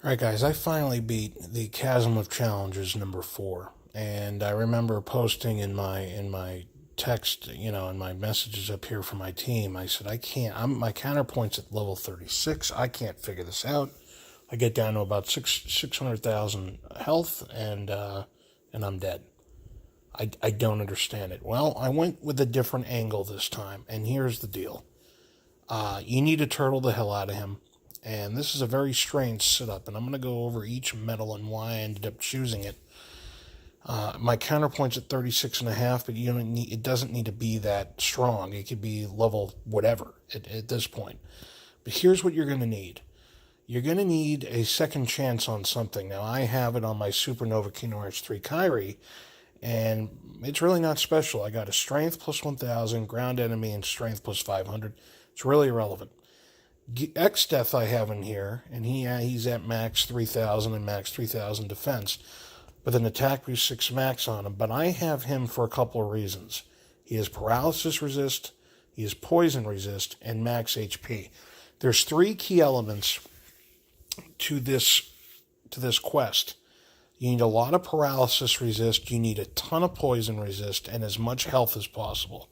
All right, guys, I finally beat the Chasm of Challenges number 4, and I remember posting in my text, in my messages up here for my team. I said I can't. My counterpoint's at level 36. I can't figure this out. I get down to about 600,000 health, and I'm dead. I don't understand it. Well, I went with a different angle this time, and here's the deal. You need to turtle the hell out of him. And this is a very strange setup, and I'm going to go over each medal and why I ended up choosing it. My counterpoint's at 36 and a half, but it doesn't need to be that strong. It could be level whatever at this point. But here's what you're going to need. You're going to need a second chance on something. Now, I have it on my Supernova Kino H3 Kyrie, and it's really not special. I got a strength plus 1,000, ground enemy, and strength plus 500. It's really irrelevant. X-Death I have in here, and he's at max 3,000 and max 3,000 defense, with an attack boost 6 max on him. But I have him for a couple of reasons. He has paralysis resist, he has poison resist, and max HP. There's 3 key elements to this quest. You need a lot of paralysis resist, you need a ton of poison resist, and as much health as possible.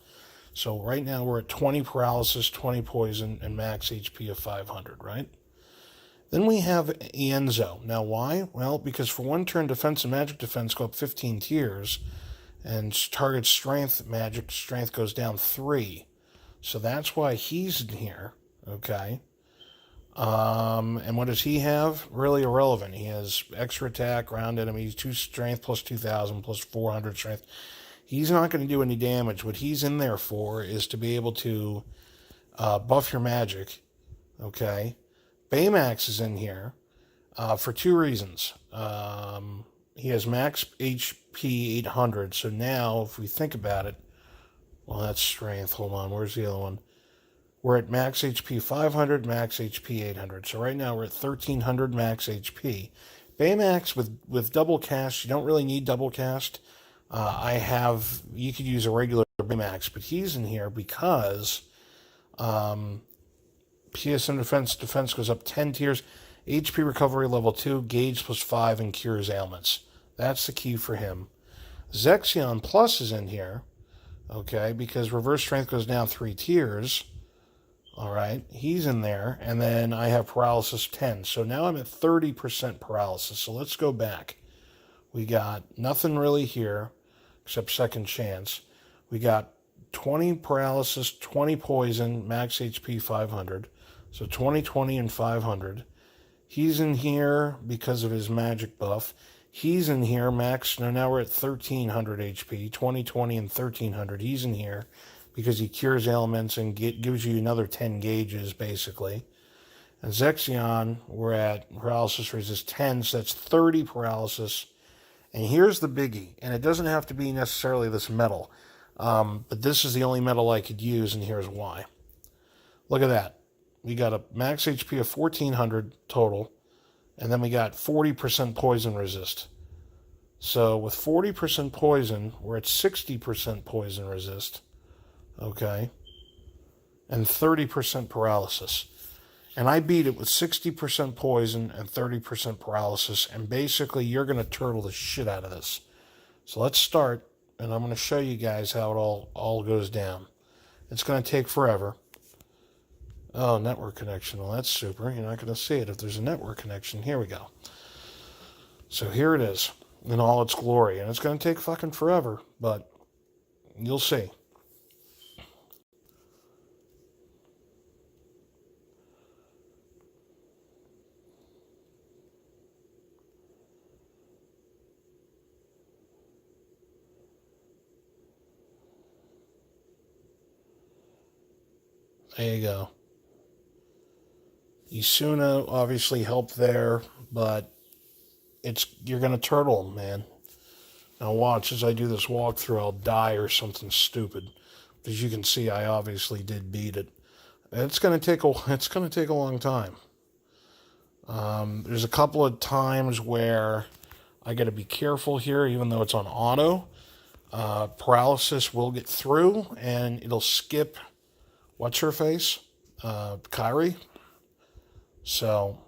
So right now we're at 20 paralysis, 20 poison, and max HP of 500, right? Then we have Ienzo. Now why? Well, because for 1 turn defense and magic defense go up 15 tiers, and target strength, magic strength goes down 3. So that's why he's in here, okay? And what does he have? Really irrelevant. He has extra attack, ground enemies, 2 strength plus 2,000 plus 400 strength. He's not going to do any damage. What he's in there for is to be able to buff your magic, okay? Baymax is in here for 2 reasons. He has max HP 800, so now if we think about it, well, that's strength. Hold on, where's the other one? We're at max HP 500, max HP 800. So right now we're at 1,300 max HP. Baymax with double cast, you don't really need double cast. You could use a regular Baymax, but he's in here because PSM defense goes up 10 tiers, HP recovery level 2, gauge plus 5, and cures ailments. That's the key for him. Zexion Plus is in here, okay, because reverse strength goes down 3 tiers. All right, he's in there, and then I have paralysis 10. So now I'm at 30% paralysis. So let's go back. We got nothing really here except second chance. We got 20 paralysis, 20 poison, max HP 500. So 20, 20, and 500. He's in here because of his magic buff. He's in here, max, now we're at 1,300 HP, 20, 20, and 1,300. He's in here because he cures ailments and gives you another 10 gauges, basically. And Zexion, we're at paralysis resist 10, so that's 30 paralysis. And here's the biggie, and it doesn't have to be necessarily this metal, but this is the only metal I could use, and here's why. Look at that. We got a max HP of 1,400 total, and then we got 40% poison resist. So with 40% poison, we're at 60% poison resist, okay, and 30% paralysis. And I beat it with 60% poison and 30% paralysis. And basically, you're going to turtle the shit out of this. So let's start, and I'm going to show you guys how it all goes down. It's going to take forever. Oh, network connection. Well, that's super. You're not going to see it if there's a network connection. Here we go. So here it is in all its glory. And it's going to take fucking forever, but you'll see. There you go. Isuna obviously helped there, but you're gonna turtle, man. Now watch as I do this walkthrough, I'll die or something stupid. As you can see, I obviously did beat it. It's gonna take a long time. There's a couple of times where I got to be careful here, even though it's on auto. Paralysis will get through, and it'll skip. What's her face? Kyrie. So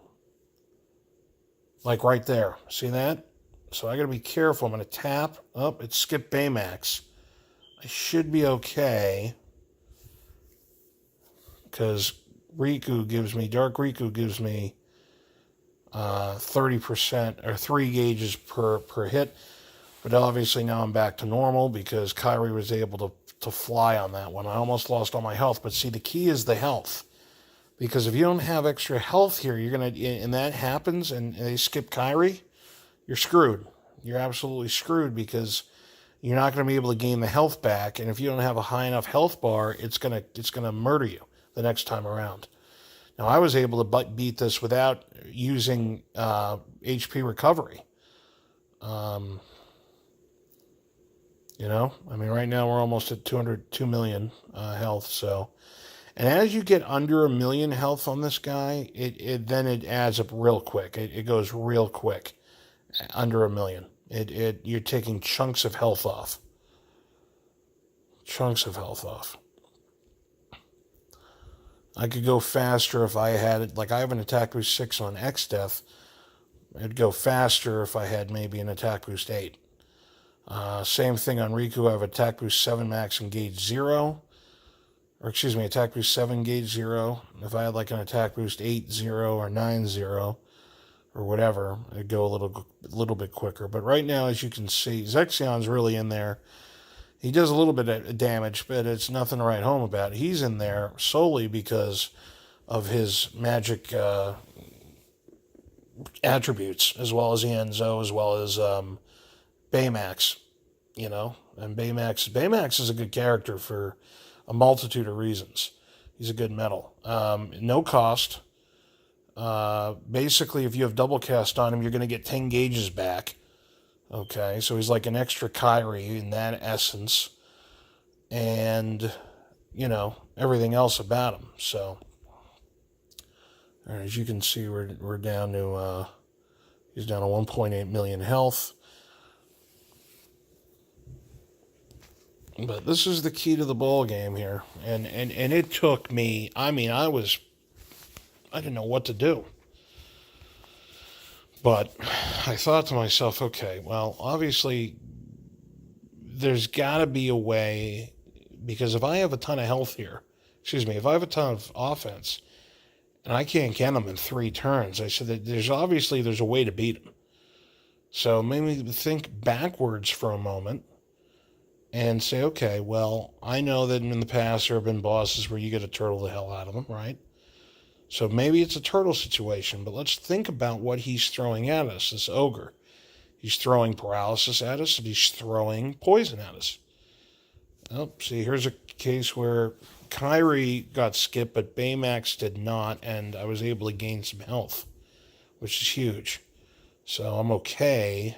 Like right there. See that? So I got to be careful. I'm going to tap. Oh, it skipped Baymax. I should be okay. Because Dark Riku gives me 30% or 3 gauges per hit. But obviously now I'm back to normal because Kyrie was able to fly on that one. I almost lost all my health. But see, the key is the health. Because if you don't have extra health here, and that happens and they skip Kyrie, you're screwed. You're absolutely screwed because you're not going to be able to gain the health back. And if you don't have a high enough health bar, it's gonna murder you the next time around. Now, I was able to beat this without using HP recovery. I mean, right now we're almost at 2 million health. So, and as you get under 1 million health on this guy, it adds up real quick. It goes real quick, under 1 million. You're taking chunks of health off. Chunks of health off. I could go faster if I had it. Like I have an attack boost 6 on X Death. It'd go faster if I had maybe an attack boost 8. Same thing on Riku. I have attack boost 7 max and gauge 0. Or excuse me, attack boost 7 gauge 0. If I had like an attack boost 8 0 or 9 0 or whatever, it'd go a little bit quicker. But right now, as you can see, Zexion's really in there. He does a little bit of damage, but it's nothing to write home about. He's in there solely because of his magic attributes, as well as Ienzo, as well as Baymax, And Baymax is a good character for a multitude of reasons. He's a good metal. No cost. Basically, if you have double cast on him, you're going to get 10 gauges back. Okay, so he's like an extra Kyrie in that essence, and everything else about him. So, as you can see, we're down to he's down to 1.8 million health. But this is the key to the ball game here, and it took me. I mean, I didn't know what to do. But I thought to myself, okay, well, obviously, there's got to be a way, because if I have a ton of health here, if I have a ton of offense, and I can't get them in 3 turns, I said that there's a way to beat him. So maybe think backwards for a moment and say, okay, well, I know that in the past there have been bosses where you get to turtle the hell out of them, right? So maybe it's a turtle situation, but let's think about what he's throwing at us, this ogre. He's throwing paralysis at us, and he's throwing poison at us. Oh, see, here's a case where Kyrie got skipped, but Baymax did not, and I was able to gain some health, which is huge. So I'm okay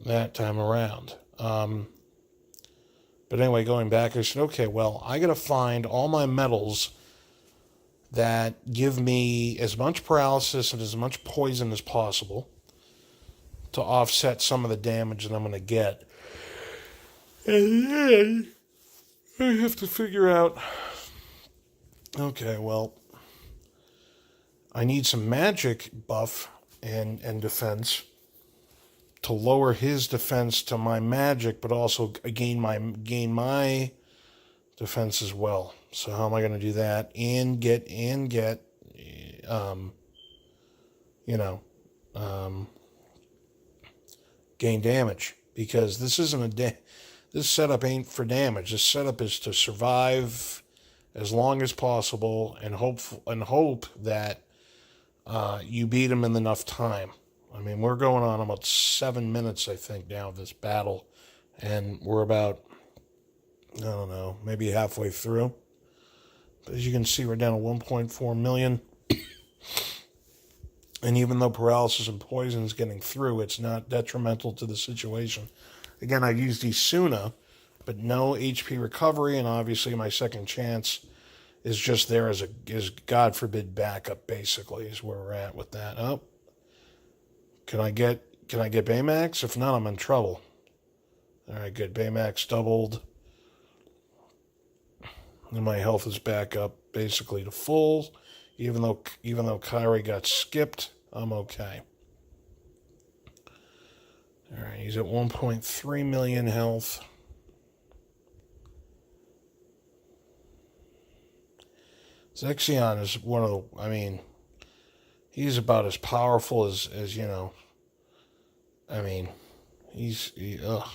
that time around. But anyway, going back, I said, okay, well, I got to find all my metals that give me as much paralysis and as much poison as possible to offset some of the damage that I'm going to get. And then I have to figure out, okay, well, I need some magic buff and defense to lower his defense to my magic, but also gain my defense as well. So how am I going to do that and get gain damage? Because this isn't this setup ain't for damage. This setup is to survive as long as possible and hope that you beat him in enough time. I mean, we're going on about 7 minutes, I think, now of this battle, and we're about, I don't know, maybe halfway through. But as you can see, we're down to 1.4 million. And even though paralysis and poison is getting through, it's not detrimental to the situation. Again, I used Isuna, but no HP recovery, and obviously my second chance is just there as God forbid backup, basically, is where we're at with that. Oh, can I get Baymax? If not, I'm in trouble. All right, good. Baymax doubled. And my health is back up basically to full, even though Kyrie got skipped. I'm okay. All right, he's at 1.3 million health. Zexion is one of the, I mean, he's about as powerful as you know. I mean, ugh.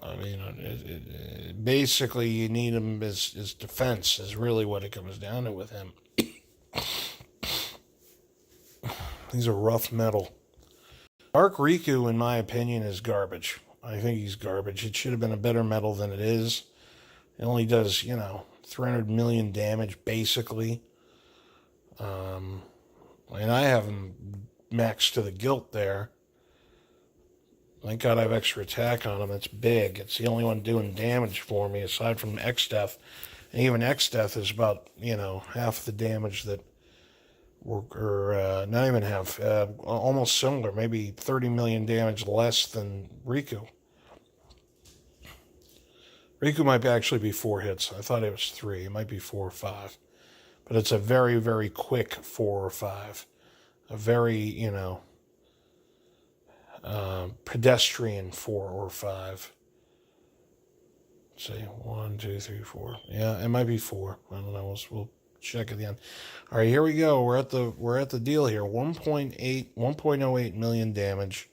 I mean, basically, you need him as defense is really what it comes down to with him. He's a rough metal. Dark Riku, in my opinion, is garbage. I think he's garbage. It should have been a better metal than it is. It only does, 300 million damage, basically. And I have him maxed to the gilt there. Thank God I have extra attack on him. It's big. It's the only one doing damage for me, aside from X-Death. And even X-Death is about, half the damage that, or not even half, almost similar, maybe 30 million damage less than Riku. Riku might actually be 4 hits. I thought it was 3. It might be 4 or 5. But it's a very, very quick 4 or 5. A very, pedestrian 4 or 5. Let's see, 1, 2, 3, 4. Yeah, it might be 4. I don't know. We'll check at the end. All right, here we go. We're at the deal here. 1.08 million damage,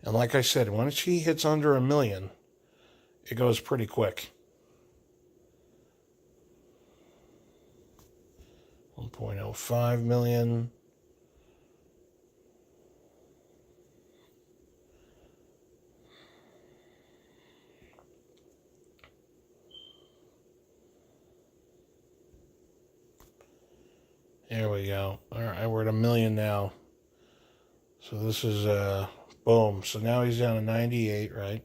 and like I said, once he hits under 1 million, it goes pretty quick. 1.05 million. There we go. All right, we're at 1 million now. So this is, boom. So now he's down to 98, right?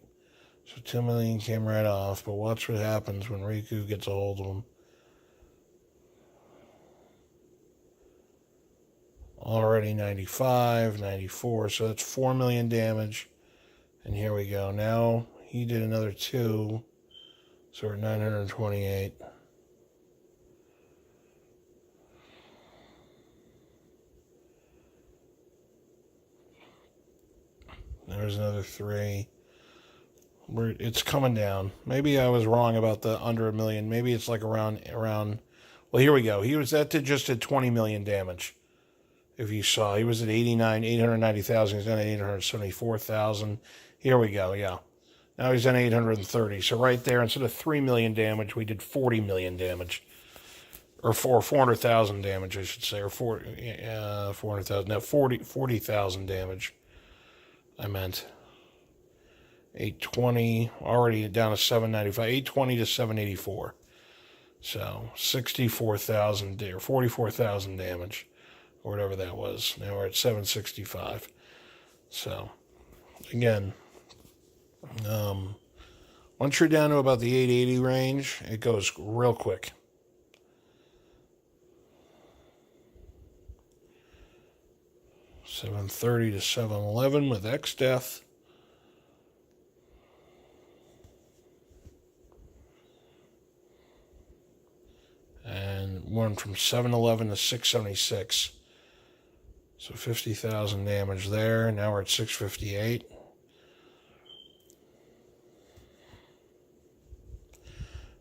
So 2 million came right off, but watch what happens when Riku gets a hold of him. Already 95, 94, so that's 4 million damage. And here we go. Now he did another 2, so we're at 928. There's another 3. It's coming down. Maybe I was wrong about the under 1 million. Maybe it's like around. Well, here we go. Just did 20 million damage. If you saw, he was at 890,000. He's down to 874,000. Here we go. Yeah. Now he's on 830. So right there, instead of 3 million damage, we did 40 million damage. Or 400,000 damage, I should say. Or 400,000. No, 40,000 damage. I meant 820, already down to 795, 820 to 784. So 64,000 or 44,000 damage, or whatever that was. Now we're at 765. So again, once you're down to about the 880 range, it goes real quick. $730 to $711 with X-Death. And one from 711 to 676. So 50,000 damage there. Now we're at 658.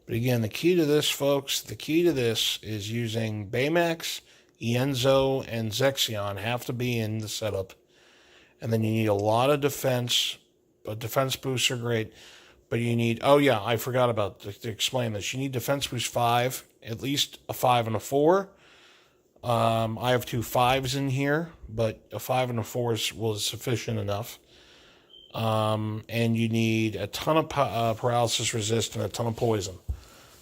But again, the key to this, folks, is using Baymax, Ienzo, and Zexion have to be in the setup. And then you need a lot of defense, but defense boosts are great. But you need, I forgot about to explain this. You need defense boost 5, at least a 5 and a 4. I have 2 5s in here, but a 5 and a 4 was sufficient enough. And you need a ton of paralysis resist and a ton of poison.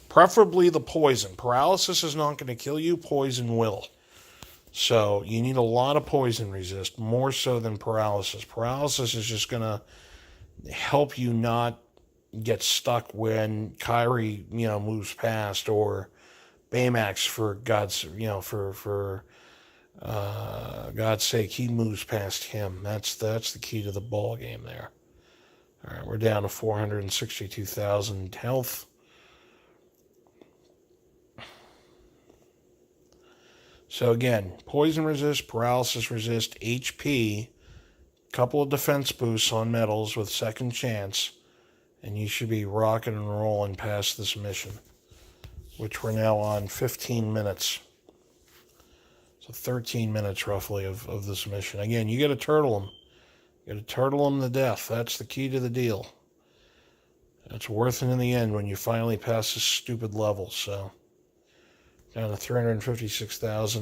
Preferably the poison. Paralysis is not going to kill you. Poison will. So you need a lot of poison resist, more so than paralysis. Paralysis is just going to help you not get stuck when Kyrie, moves past, or Baymax, for God's, for God's sake, he moves past him. That's the key to the ball game there. All right, we're down to 462,000 health. So again, poison resist, paralysis resist, HP, couple of defense boosts on metals with second chance, and you should be rocking and rolling past this mission, which we're now on 15 minutes. So 13 minutes roughly of this mission. Again, you got to turtle them. You got to turtle them to death. That's the key to the deal. It's worth it in the end when you finally pass this stupid level. So down to 356,000.